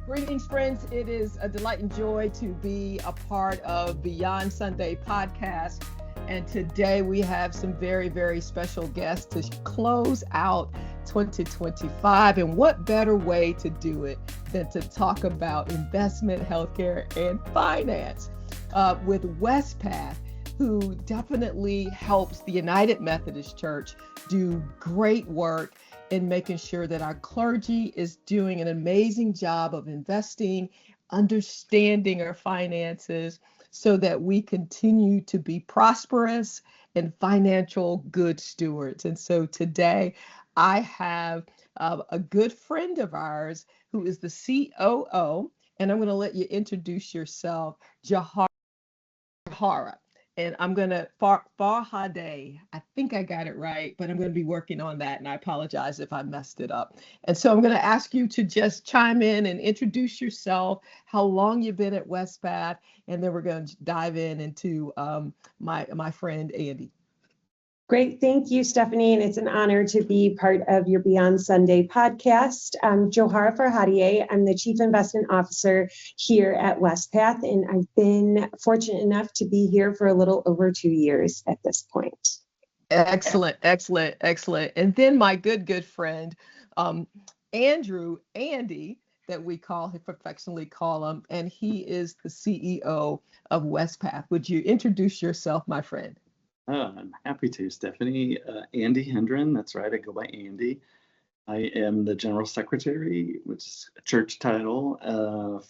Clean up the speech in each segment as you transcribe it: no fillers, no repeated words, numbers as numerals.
Greetings, friends. It is a delight and joy to be a part of Beyond Sunday podcast. And today we have some very, very special guests to close out 2025. And what better way to do it than to talk about investment, healthcare, and finance with Wespath, who definitely helps the United Methodist Church do great work in making sure that our clergy is doing an amazing job of investing, understanding our finances so that we continue to be prosperous and financial good stewards. And so today I have a good friend of ours who is the COO, and I'm going to let you introduce yourself, Johara. And I'm going to, Farhadieh, I think I got it right, but I'm going to be working on that, and I apologize if I messed it up. And so I'm going to ask you to just chime in and introduce yourself, how long you've been at Wespath, and then we're going to dive into my friend, Andy. Great. Thank you, Stephanie. And it's an honor to be part of your Beyond Sunday podcast. I'm Johara Farhadieh. I'm the Chief Investment Officer here at Wespath, and I've been fortunate enough to be here for a little over 2 years at this point. Excellent. And then my good friend, Andy, that we affectionately call him, and he is the CEO of Wespath. Would you introduce yourself, my friend? I'm happy to, Stephanie. Andy Hendren, that's right, I go by Andy. I am the General Secretary, which is a church title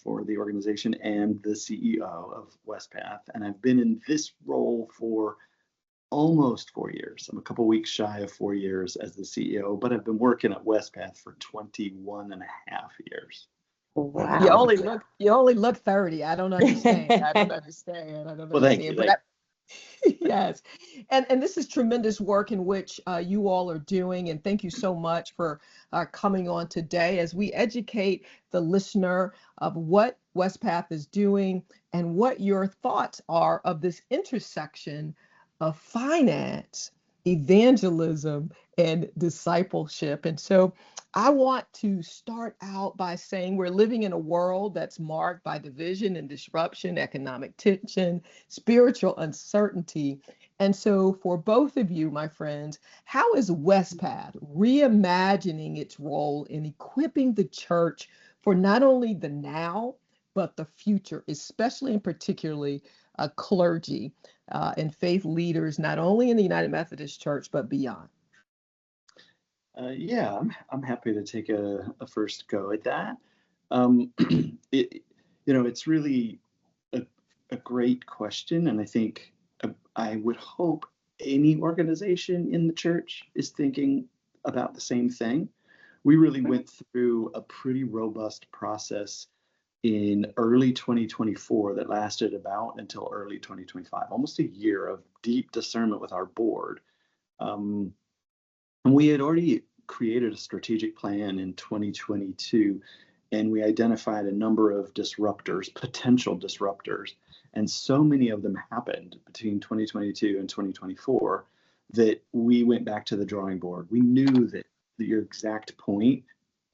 for the organization, and the CEO of Wespath. And I've been in this role for almost 4 years. I'm a couple weeks shy of 4 years as the CEO, but I've been working at Wespath for 21 and a half years. Wow. You only look 30. I don't understand. Well, thank you. Yes. And this is tremendous work in which you all are doing. And thank you so much for coming on today as we educate the listener of what Wespath is doing and what your thoughts are of this intersection of finance, evangelism, and discipleship. And so I want to start out by saying we're living in a world that's marked by division and disruption, economic tension, spiritual uncertainty. And so for both of you, my friends, how is Wespath reimagining its role in equipping the church for not only the now, but the future, especially and particularly clergy and faith leaders, not only in the United Methodist Church, but beyond? I'm happy to take a first go at that. It's really a great question, and I think I would hope any organization in the church is thinking about the same thing. We really went through a pretty robust process in early 2024 that lasted about until early 2025, almost a year of deep discernment with our board. And we had already created a strategic plan in 2022, and we identified a number of potential disruptors. And so many of them happened between 2022 and 2024 that we went back to the drawing board. We knew that your exact point,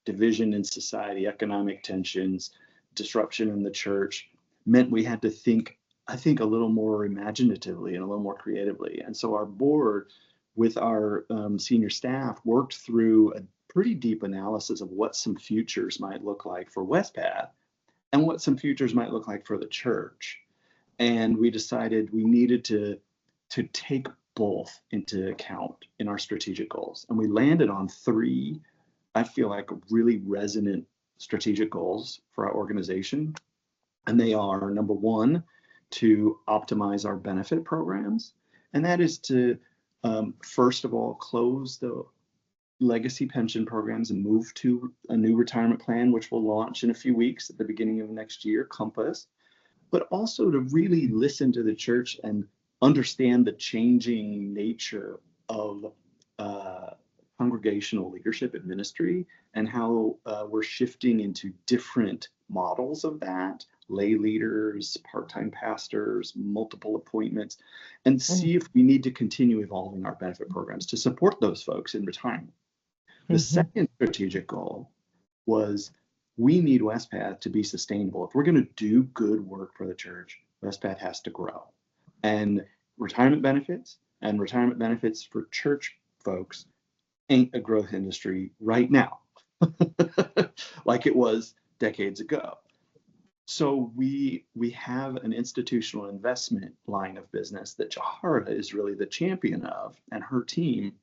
division in society, economic tensions, disruption in the church, meant we had to think, I think, a little more imaginatively and a little more creatively. And so our board, with our senior staff, worked through a pretty deep analysis of what some futures might look like for Wespath and what some futures might look like for the church. And we decided we needed to take both into account in our strategic goals. And we landed on three, I feel like, really resonant strategic goals for our organization. And they are, number one, to optimize our benefit programs. And that is to first of all, close the legacy pension programs and move to a new retirement plan, which will launch in a few weeks at the beginning of next year, Compass, but also to really listen to the church and understand the changing nature of congregational leadership and ministry and how we're shifting into different models of that, lay leaders, part-time pastors, multiple appointments, and see if we need to continue evolving our benefit programs to support those folks in retirement. The second strategic goal was we need Wespath to be sustainable. If we're going to do good work for the church, Wespath has to grow. And retirement benefits for church folks ain't a growth industry right now, like it was decades ago. So we have an institutional investment line of business that Johara is really the champion of, and her team,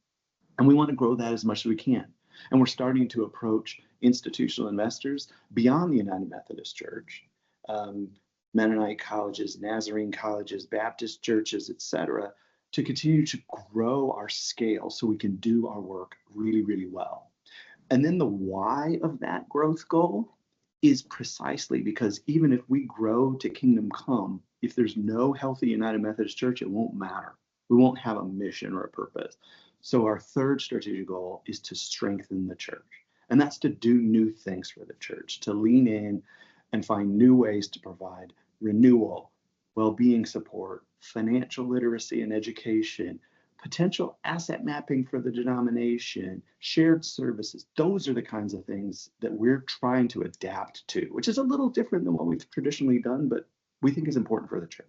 and we want to grow that as much as we can. And we're starting to approach institutional investors beyond the United Methodist Church, Mennonite colleges, Nazarene colleges, Baptist churches, etc., to continue to grow our scale so we can do our work really, really well. And then the why of that growth goal is precisely because even if we grow to kingdom come, if there's no healthy United Methodist Church, it won't matter. We won't have a mission or a purpose. So our third strategic goal is to strengthen the church. And that's to do new things for the church, to lean in and find new ways to provide renewal, well-being support, financial literacy and education, potential asset mapping for the denomination, shared services. Those are the kinds of things that we're trying to adapt to, which is a little different than what we've traditionally done, but we think is important for the church.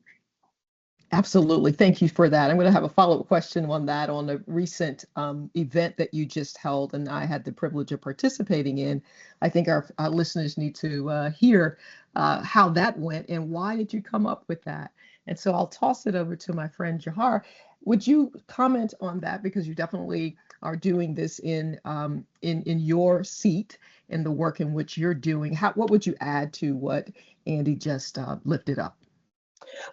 Absolutely. Thank you for that. I'm going to have a follow-up question on that, on a recent event that you just held and I had the privilege of participating in. I think our listeners need to hear how that went and why did you come up with that? And so I'll toss it over to my friend Johara. Would you comment on that, because you definitely are doing this in your seat in the work in which you're doing? What would you add to what Andy just lifted up?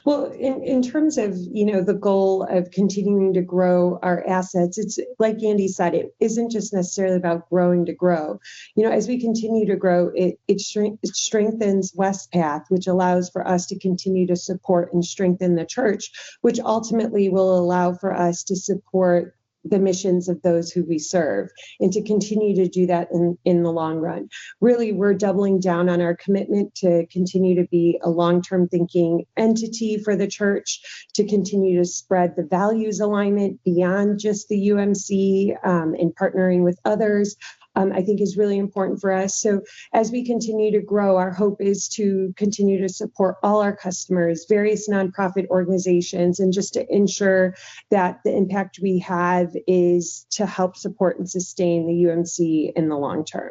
Well, in terms of, the goal of continuing to grow our assets, it's like Andy said, it isn't just necessarily about growing to grow. As we continue to grow, it strengthens Wespath, which allows for us to continue to support and strengthen the church, which ultimately will allow for us to support the missions of those who we serve and to continue to do that in the long run. Really, we're doubling down on our commitment to continue to be a long-term thinking entity for the church, to continue to spread the values alignment beyond just the UMC and partnering with others. I think is really important for us. So as we continue to grow, our hope is to continue to support all our customers, various nonprofit organizations, and just to ensure that the impact we have is to help support and sustain the UMC in the long term.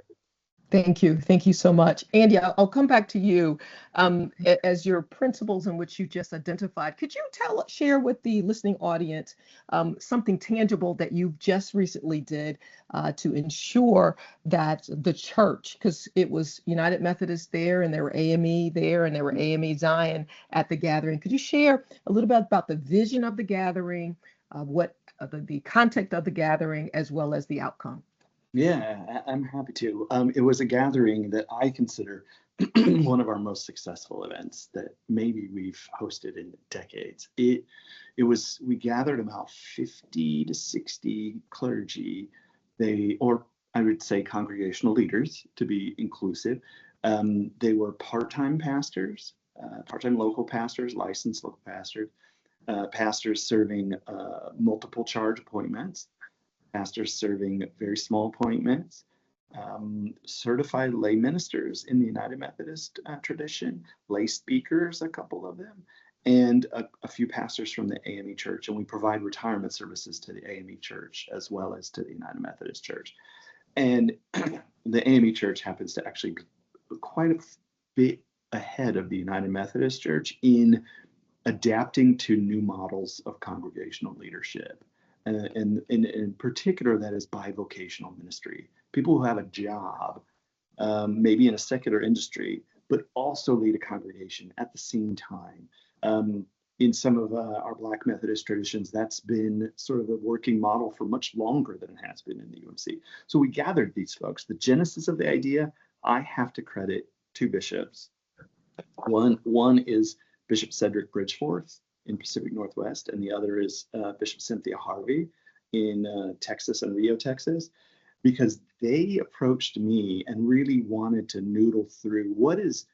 Thank you. Thank you so much. Andy, I'll come back to you as your principles in which you just identified. Could you share with the listening audience something tangible that you just recently did to ensure that the church, because it was United Methodist there and there were AME there and there were AME Zion at the gathering. Could you share a little bit about the vision of the gathering, what the context of the gathering, as well as the outcome? Yeah, I'm happy to. It was a gathering that I consider one of our most successful events that maybe we've hosted in decades. We gathered about 50 to 60 clergy, or I would say congregational leaders to be inclusive. They were part-time pastors, part-time local pastors, licensed local pastors, pastors serving multiple charge appointments, pastors serving very small appointments, certified lay ministers in the United Methodist tradition, lay speakers, a couple of them, and a few pastors from the AME Church. And we provide retirement services to the AME Church as well as to the United Methodist Church. And the AME Church happens to actually be quite a bit ahead of the United Methodist Church in adapting to new models of congregational leadership. And in particular, that is bivocational ministry. People who have a job, maybe in a secular industry, but also lead a congregation at the same time. In some of our Black Methodist traditions, that's been sort of a working model for much longer than it has been in the UMC. So we gathered these folks. The genesis of the idea, I have to credit two bishops. One is Bishop Cedric Bridgeforth in Pacific Northwest, and the other is Bishop Cynthia Harvey in Texas and Rio, Texas, because they approached me and really wanted to noodle through what does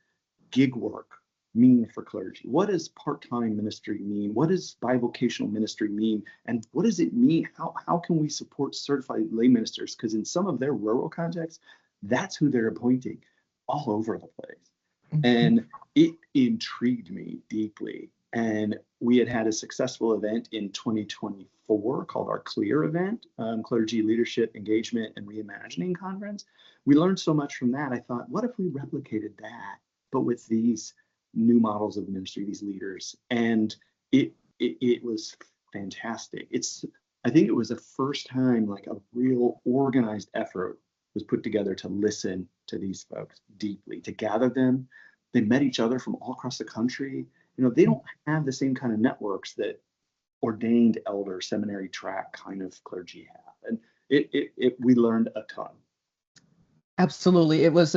gig work mean for clergy? What does part-time ministry mean? What does bivocational ministry mean? And what does it mean? How can we support certified lay ministers? Because in some of their rural contexts, that's who they're appointing. all over the place. Mhm. And it intrigued me deeply. And we had a successful event in 2024 called our CLEAR event, Clergy Leadership, Engagement, and Reimagining Conference. We learned so much from that. I thought, what if we replicated that, but with these new models of ministry, these leaders? And it was fantastic. I think it was the first time like a real organized effort was put together to listen to these folks deeply, to gather them. They met each other from all across the country. They don't have the same kind of networks that ordained elder seminary track kind of clergy have. And we learned a ton. Absolutely. It was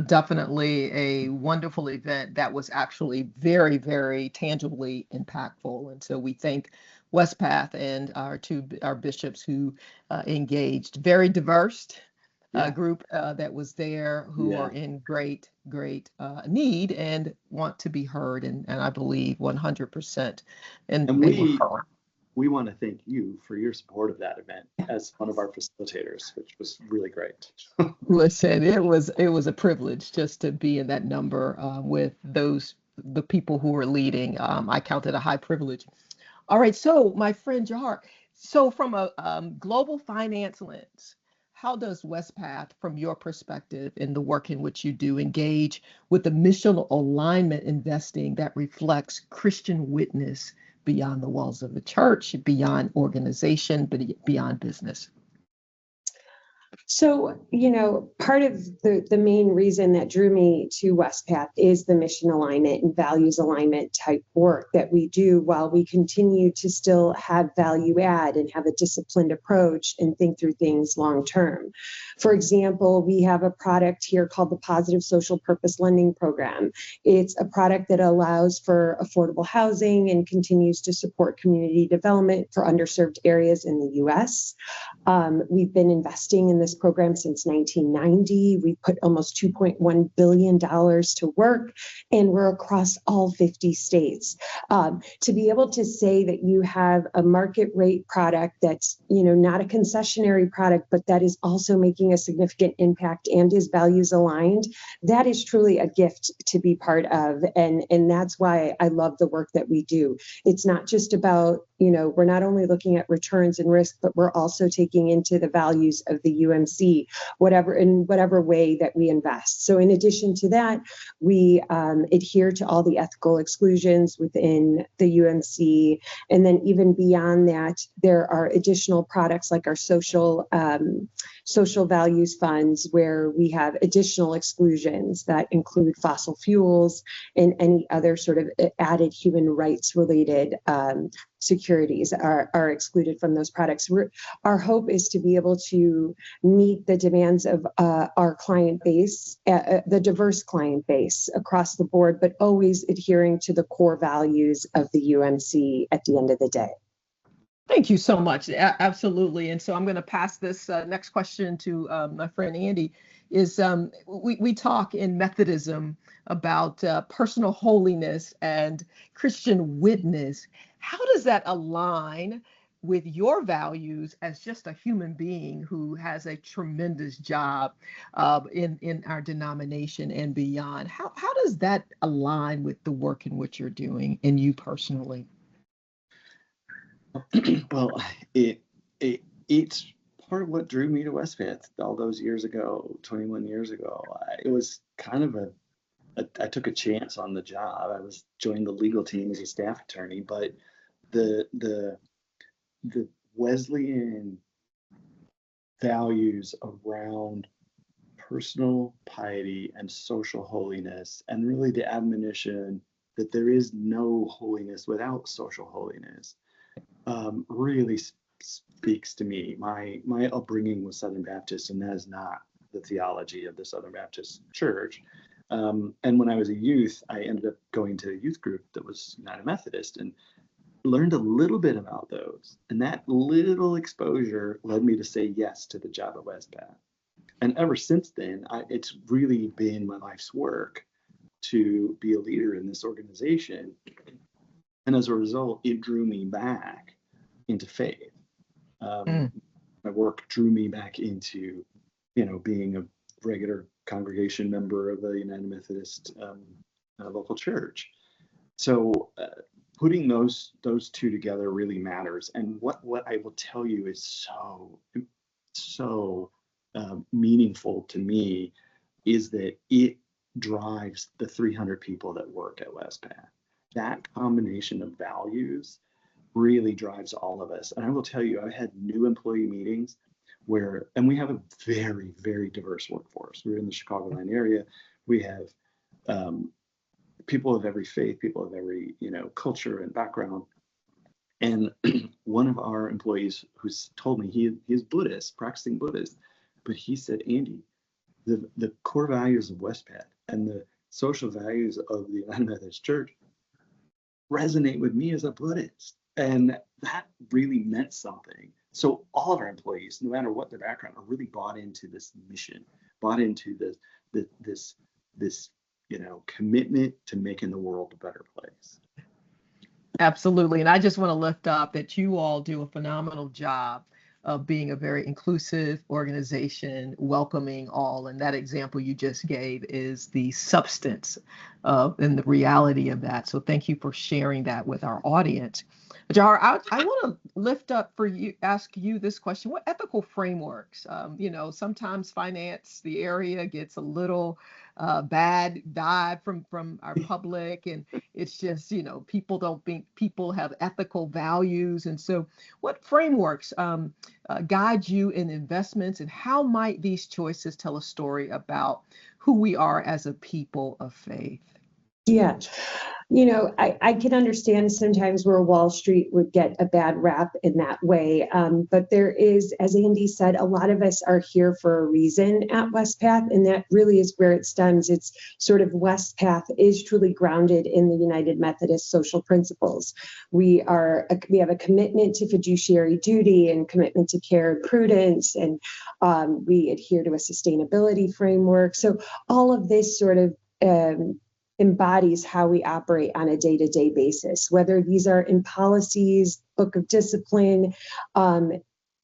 definitely a wonderful event that was actually very, very tangibly impactful. And so we thank Wespath and our bishops who engaged. Very diverse group that was there, who are in great need and want to be heard, and I believe 100%. And they were heard. We want to thank you for your support of that event as one of our facilitators, which was really great. Listen, it was a privilege just to be in that number with the people who were leading. I counted a high privilege. All right, so my friend Johara, so from a global finance lens, how does Wespath, from your perspective in the work in which you do, engage with the missional alignment investing that reflects Christian witness beyond the walls of the church, beyond organization, but beyond business? So, part of the main reason that drew me to Wespath is the mission alignment and values alignment type work that we do while we continue to still have value add and have a disciplined approach and think through things long term. For example, we have a product here called the Positive Social Purpose Lending Program. It's a product that allows for affordable housing and continues to support community development for underserved areas in the U.S. We've been investing in this program since 1990. We put almost $2.1 billion to work, and we're across all 50 states. To be able to say that you have a market rate product that's, not a concessionary product, but that is also making a significant impact and is values aligned, that is truly a gift to be part of. And that's why I love the work that we do. It's not just about, we're not only looking at returns and risk, but we're also taking into the values of the UMC, whatever way that we invest. So in addition to that, we adhere to all the ethical exclusions within the UMC. And then even beyond that, there are additional products like our social values funds, where we have additional exclusions that include fossil fuels and any other sort of added human rights related securities are excluded from those products. Our hope is to be able to meet the demands of our client base, the diverse client base across the board, but always adhering to the core values of the UMC at the end of the day. Thank you so much. Absolutely. And so I'm going to pass this next question to my friend Andy. We talk in Methodism about personal holiness and Christian witness. How does that align with your values as just a human being who has a tremendous job in our denomination and beyond? How does that align with the work in which you're doing and you personally? Well, it's part of what drew me to Wespath all those years ago, 21 years ago. It was kind of I took a chance on the job. I joined the legal team as a staff attorney, but the Wesleyan values around personal piety and social holiness, and really the admonition that there is no holiness without social holiness, really speaks to me. My upbringing was Southern Baptist, and that is not the theology of the Southern Baptist Church. And when I was a youth, I ended up going to a youth group that was United Methodist and learned a little bit about those. And that little exposure led me to say yes to the job at Wespath. And ever since then, it's really been my life's work to be a leader in this organization. And as a result, it drew me back into faith. My work drew me back into, being a regular congregation member of a United Methodist local church. So putting those two together really matters. And what I will tell you is so meaningful to me is that it drives the 300 people that work at Wespath. That combination of values really drives all of us. And I will tell you, I had new employee meetings and we have a very, very diverse workforce. We're in the Chicagoland area. We have people of every faith, people of every, culture and background. And one of our employees who's told me he's Buddhist, practicing Buddhist, but he said, Andy, the core values of Wespath and the social values of the United Methodist Church resonate with me as a Buddhist. And that really meant something. So all of our employees, no matter what their background, are really bought into this mission, bought into this commitment to making the world a better place. Absolutely. And I just want to lift up that you all do a phenomenal job of being a very inclusive organization, welcoming all. And that example you just gave is the substance of and the reality of that. So thank you for sharing that with our audience. Johara, I want to ask you this question. What ethical frameworks, sometimes finance, the area gets a little bad vibe from our public, and it's just, people don't think people have ethical values. And so what frameworks guide you in investments, and how might these choices tell a story about who we are as a people of faith? Yeah. I can understand sometimes where Wall Street would get a bad rap in that way. But there is, as Andy said, a lot of us are here for a reason at Wespath, and that really is where it stems. It's sort of Wespath is truly grounded in the United Methodist social principles. We have a commitment to fiduciary duty and commitment to care and prudence, and we adhere to a sustainability framework. So all of this sort of embodies how we operate on a day-to-day basis, whether these are in policies, book of discipline.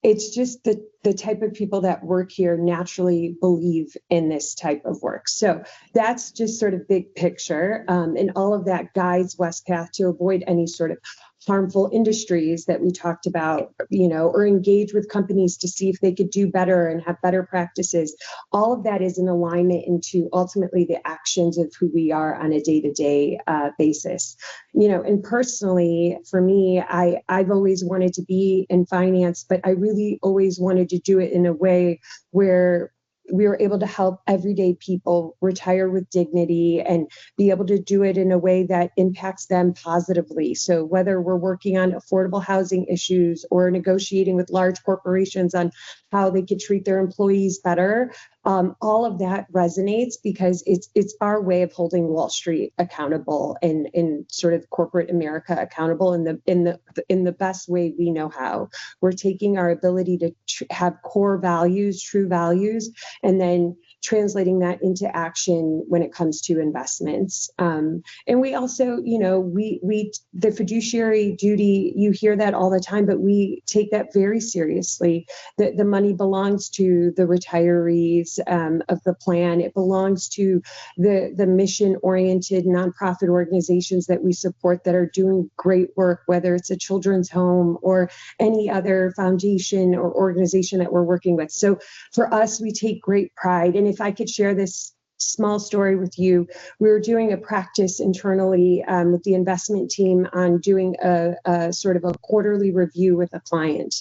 It's just the type of people that work here naturally believe in this type of work. So that's just sort of big picture. And all of that guides Wespath to avoid any sort of harmful industries that we talked about, or engage with companies to see if they could do better and have better practices. All of that is in alignment into ultimately the actions of who we are on a day-to-day basis. And personally, for me, I've always wanted to be in finance, but I really always wanted to do it in a way where we were able to help everyday people retire with dignity and be able to do it in a way that impacts them positively. So whether we're working on affordable housing issues or negotiating with large corporations on how they could treat their employees better, all of that resonates because it's our way of holding Wall Street accountable and in sort of corporate America accountable in the best way we know how. We're taking our ability to have core values, true values, and then translating that into action when it comes to investments. And we also, the fiduciary duty, you hear that all the time, but we take that very seriously. The money belongs to the retirees of the plan. It belongs to the mission-oriented nonprofit organizations that we support that are doing great work, whether it's a children's home or any other foundation or organization that we're working with. So for us, we take great pride. And if I could share this small story with you, we were doing a practice internally with the investment team on doing a sort of a quarterly review with a client.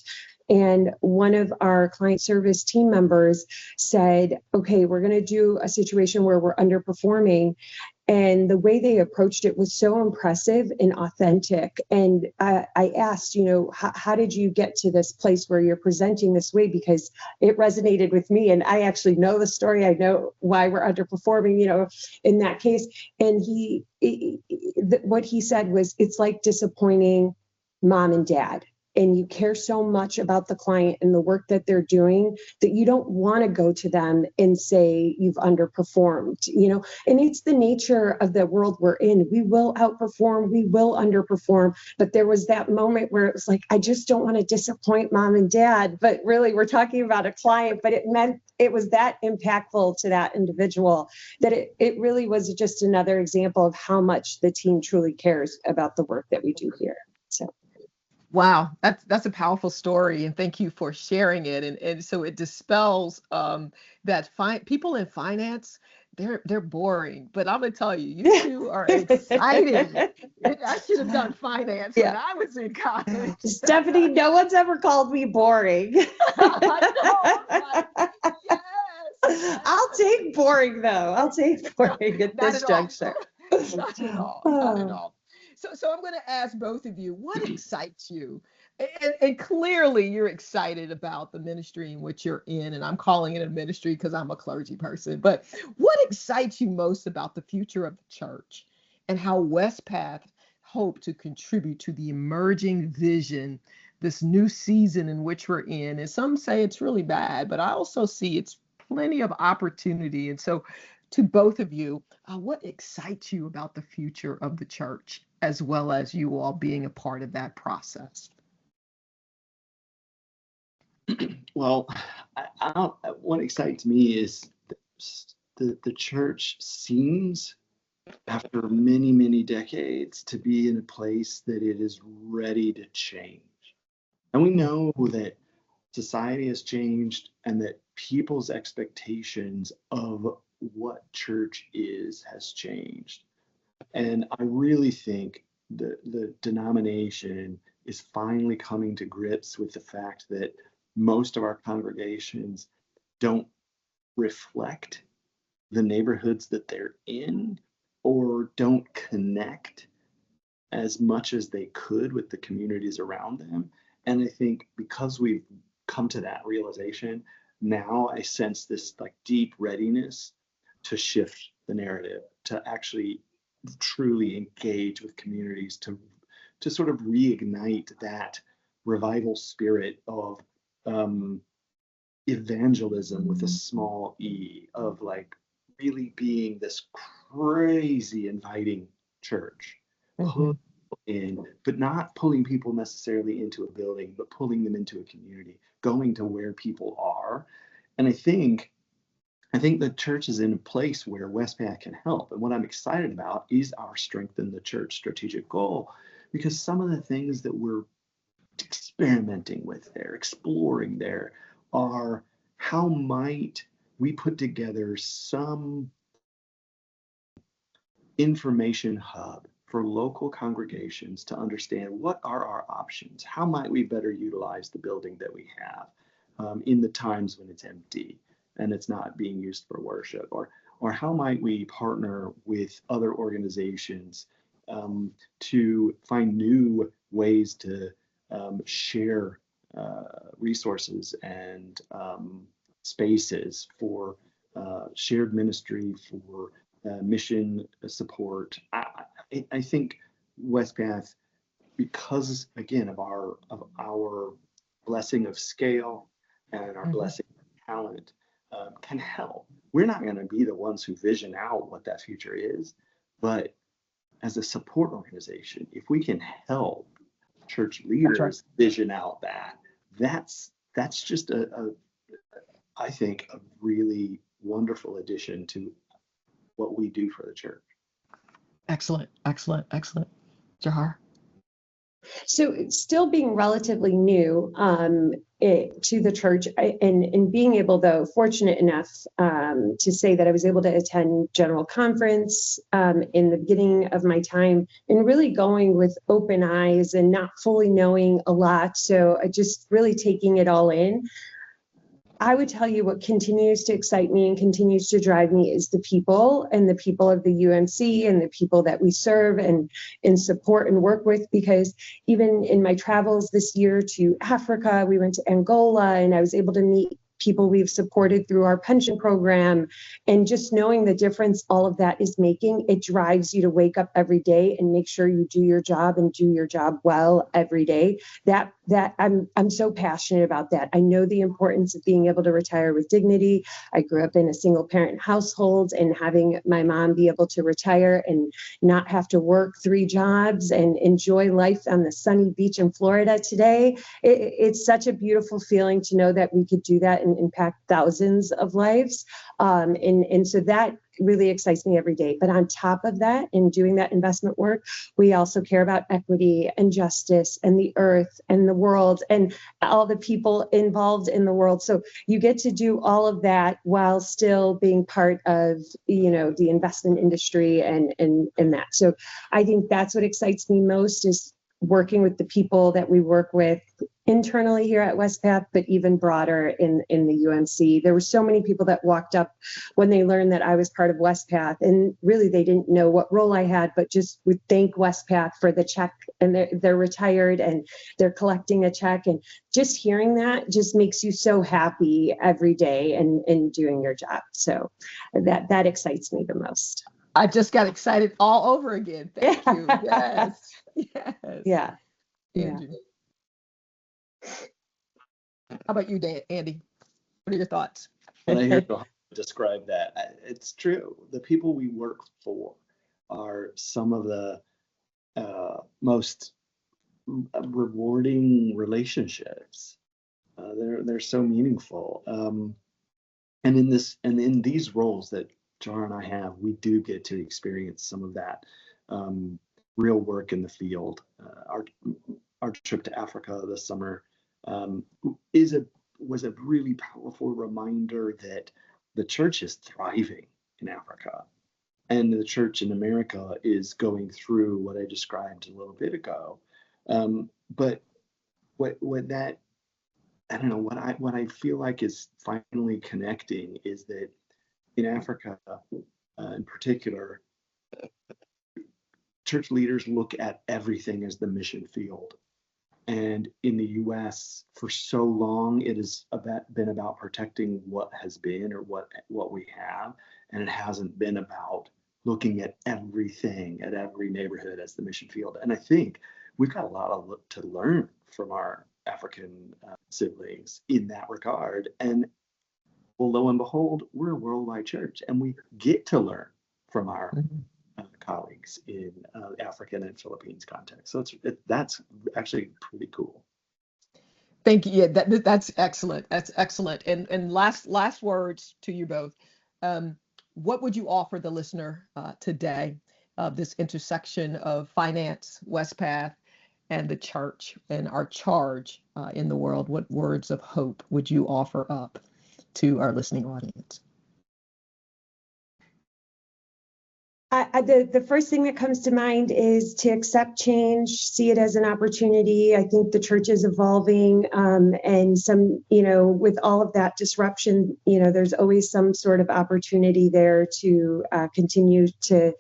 And one of our client service team members said, okay, we're going to do a situation where we're underperforming. And the way they approached it was so impressive and authentic. And I asked, how did you get to this place where you're presenting this way? Because it resonated with me. And I actually know the story. I know why we're underperforming, in that case. And what he said was, it's like disappointing mom and dad. and you care so much about the client and the work that they're doing that you don't want to go to them and say you've underperformed, and it's the nature of the world we're in. We will outperform, we will underperform, but there was that moment where it was like, I just don't want to disappoint mom and dad, but really we're talking about a client, but it was that impactful to that individual that it really was just another example of how much the team truly cares about the work that we do here. So. Wow, that's a powerful story, and thank you for sharing it. And so it dispels that people in finance, they're boring. But I'm gonna tell you, you two are exciting. I should have done finance when I was in college. Stephanie, no one's ever called me boring. I know, yes. I'll take boring though. I'll take boring at this juncture. Not at all. Not at all. So I'm going to ask both of you, what excites you? And clearly you're excited about the ministry in which you're in, and I'm calling it a ministry because I'm a clergy person. But what excites you most about the future of the church and how Wespath hope to contribute to the emerging vision, this new season in which we're in? And some say it's really bad, but I also see it's plenty of opportunity. And so to both of you, what excites you about the future of the church, as well as you all being a part of that process? Well, what excites me is the church seems, after many, many decades, to be in a place that it is ready to change. And we know that society has changed and that people's expectations of what church has changed. And I really think the denomination is finally coming to grips with the fact that most of our congregations don't reflect the neighborhoods that they're in, or don't connect as much as they could with the communities around them. And I think because we've come to that realization, now I sense this like deep readiness to shift the narrative, to actually truly engage with communities, to sort of reignite that revival spirit of evangelism with a small e, of like really being this crazy inviting church, in, but not pulling people necessarily into a building, but pulling them into a community, going to where people are. And I think the church is in a place where Wespath can help. And what I'm excited about is our Strengthen the Church strategic goal, because some of the things that we're experimenting with there, exploring there, are how might we put together some information hub for local congregations to understand what are our options, how might we better utilize the building that we have in the times when it's empty and it's not being used for worship, or how might we partner with other organizations to find new ways to share resources and spaces for shared ministry, for mission support. I think Wespath, because again of our blessing of scale and our blessing of talent, can help. We're not going to be the ones who vision out what that future is, but as a support organization, if we can help church leaders vision out that's just I think a really wonderful addition to what we do for the church. Excellent. Johara? So still being relatively new to the church, and being able, though, fortunate enough to say that I was able to attend General Conference in the beginning of my time, and really going with open eyes and not fully knowing a lot. So just really taking it all in. I would tell you what continues to excite me and continues to drive me is the people, and the people of the UMC, and the people that we serve and support and work with. Because even in my travels this year to Africa, we went to Angola, and I was able to meet people we've supported through our pension program, and just knowing the difference all of that is making, it drives you to wake up every day and make sure you do your job and do your job well every day. That I'm so passionate about that. I know the importance of being able to retire with dignity. I grew up in a single parent household, and having my mom be able to retire and not have to work 3 jobs and enjoy life on the sunny beach in Florida today, it's such a beautiful feeling to know that we could do that and impact thousands of lives. And so that really excites me every day. But on top of that, in doing that investment work, we also care about equity and justice and the earth and the world and all the people involved in the world. So you get to do all of that while still being part of, the investment industry and that. So I think that's what excites me most, is working with the people that we work with internally here at Wespath, but even broader in the UMC. There were so many people that walked up when they learned that I was part of Wespath, and really they didn't know what role I had, but just would thank Wespath for the check, and they're retired and they're collecting a check, and just hearing that just makes you so happy every day and doing your job. So that excites me the most. I just got excited all over again. Thank you. Yes. Yes. Yeah. Andrew. How about you, Andy? What are your thoughts? When I hear Johara describe that, it's true. The people we work for are some of the most rewarding relationships. They're so meaningful. And in these roles that Johara and I have, we do get to experience some of that real work in the field. Our trip to Africa this summer was a really powerful reminder that the church is thriving in Africa, and the church in America is going through what I described a little bit ago. But what that, I don't know, what I feel like is finally connecting is that in Africa, in particular, church leaders look at everything as the mission field. And in the US, for so long, it has been about protecting what has been or what we have. And it hasn't been about looking at everything, at every neighborhood as the mission field. And I think we've got a lot to learn from our African siblings in that regard. And well, lo and behold, we're a worldwide church, and we get to learn from our colleagues in African and Philippines context. So that's actually pretty cool. Thank you. Yeah, that's excellent. That's excellent. And last words to you both. What would you offer the listener today of this intersection of finance, Wespath, and the church and our charge in the world? What words of hope would you offer up to our listening audience? The first thing that comes to mind is to accept change, see it as an opportunity. I think the church is evolving, and with all of that disruption, there's always some sort of opportunity there to continue to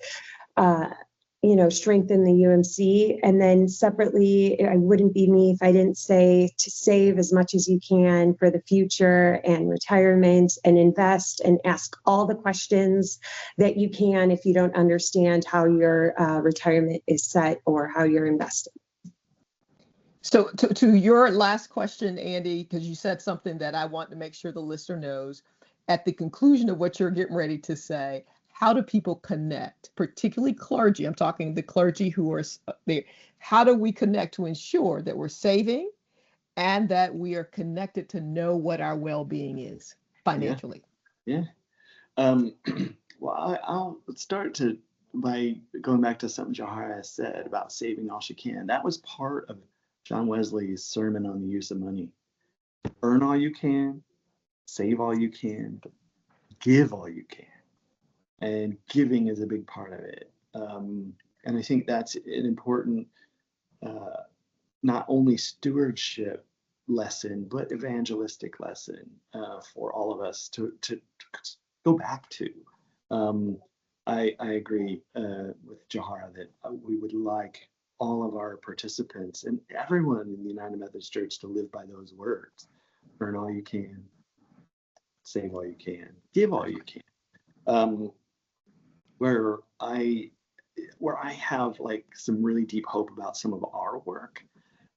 strengthen the UMC. And then separately, I wouldn't be me if I didn't say to save as much as you can for the future and retirement, and invest and ask all the questions that you can if you don't understand how your retirement is set or how you're investing. So to your last question, Andy, because you said something that I want to make sure the listener knows, at the conclusion of what you're getting ready to say, how do people connect, particularly clergy? I'm talking the clergy who are there. How do we connect to ensure that we're saving and that we are connected to know what our well-being is financially? Yeah. Well, I'll start by going back to something Johara said about saving all she can. That was part of John Wesley's sermon on the use of money. Earn all you can, save all you can, give all you can. And giving is a big part of it. And I think that's an important, not only stewardship lesson, but evangelistic lesson for all of us to go back to. I agree with Johara that we would like all of our participants and everyone in the United Methodist Church to live by those words. Earn all you can, save all you can, give all you can. Where I have like some really deep hope about some of our work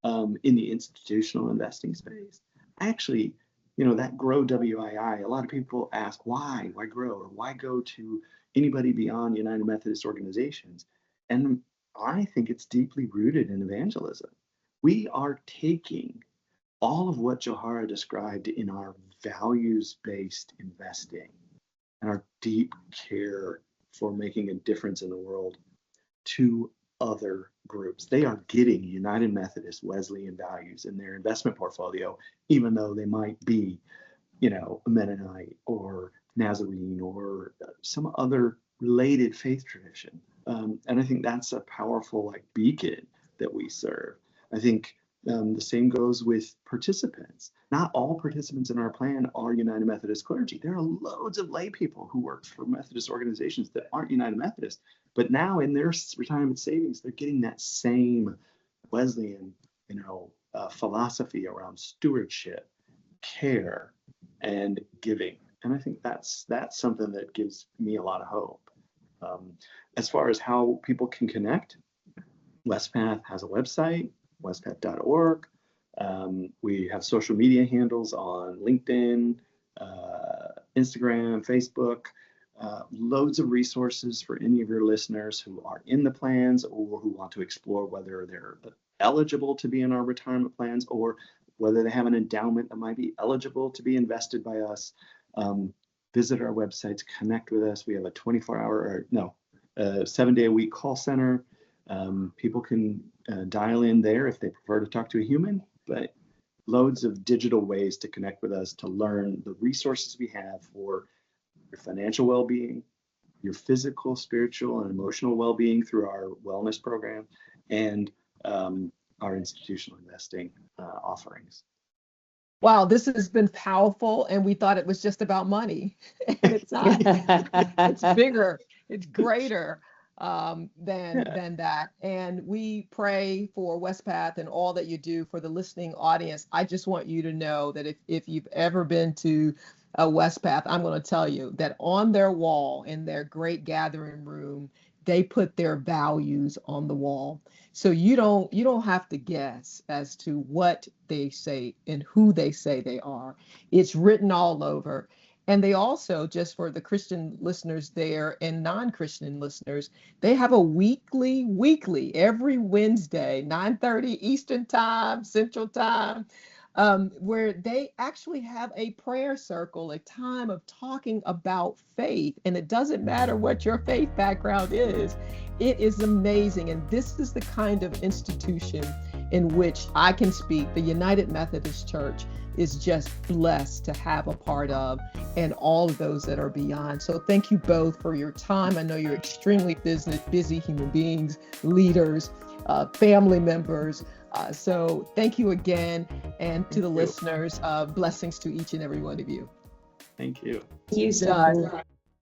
in the institutional investing space. Actually, that Grow WII, a lot of people ask why grow, or why go to anybody beyond United Methodist organizations? And I think it's deeply rooted in evangelism. We are taking all of what Johara described in our values-based investing and our deep care for making a difference in the world to other groups. They are getting United Methodist Wesleyan values in their investment portfolio, even though they might be, a Mennonite or Nazarene or some other related faith tradition. And I think that's a powerful beacon that we serve. I think the same goes with participants. Not all participants in our plan are United Methodist clergy. There are loads of lay people who work for Methodist organizations that aren't United Methodist, but now in their retirement savings, they're getting that same Wesleyan, philosophy around stewardship, care, and giving. And I think that's something that gives me a lot of hope. As far as how people can connect, Wespath has a website, wespath.org. We have social media handles on LinkedIn, Instagram, Facebook, loads of resources for any of your listeners who are in the plans or who want to explore whether they're eligible to be in our retirement plans or whether they have an endowment that might be eligible to be invested by us. Visit our websites, connect with us. We have a 7-day-a-week call center. People can dial in there if they prefer to talk to a human, but loads of digital ways to connect with us, to learn the resources we have for your financial well-being, your physical, spiritual, and emotional well-being through our wellness program, and our institutional investing offerings. Wow, this has been powerful, and we thought it was just about money. And it's not. It's bigger. It's greater than that. And we pray for Wespath and all that you do for the listening audience. I just want you to know that if you've ever been to a Wespath, I'm going to tell you that on their wall in their great gathering room, they put their values on the wall. So you don't have to guess as to what they say and who they say they are. It's written all over. And they also, just for the Christian listeners there and non-Christian listeners, they have a weekly, every Wednesday, 9:30 Eastern Time, Central Time, where they actually have a prayer circle, a time of talking about faith. And it doesn't matter what your faith background is. It is amazing. And this is the kind of institution in which I can speak. The United Methodist Church is just blessed to have a part of, and all of those that are beyond. So thank you both for your time. I know you're extremely busy human beings, leaders, family members. So thank you again. And to the listeners, blessings to each and every one of you. Thank you. Thank you, Stephanie.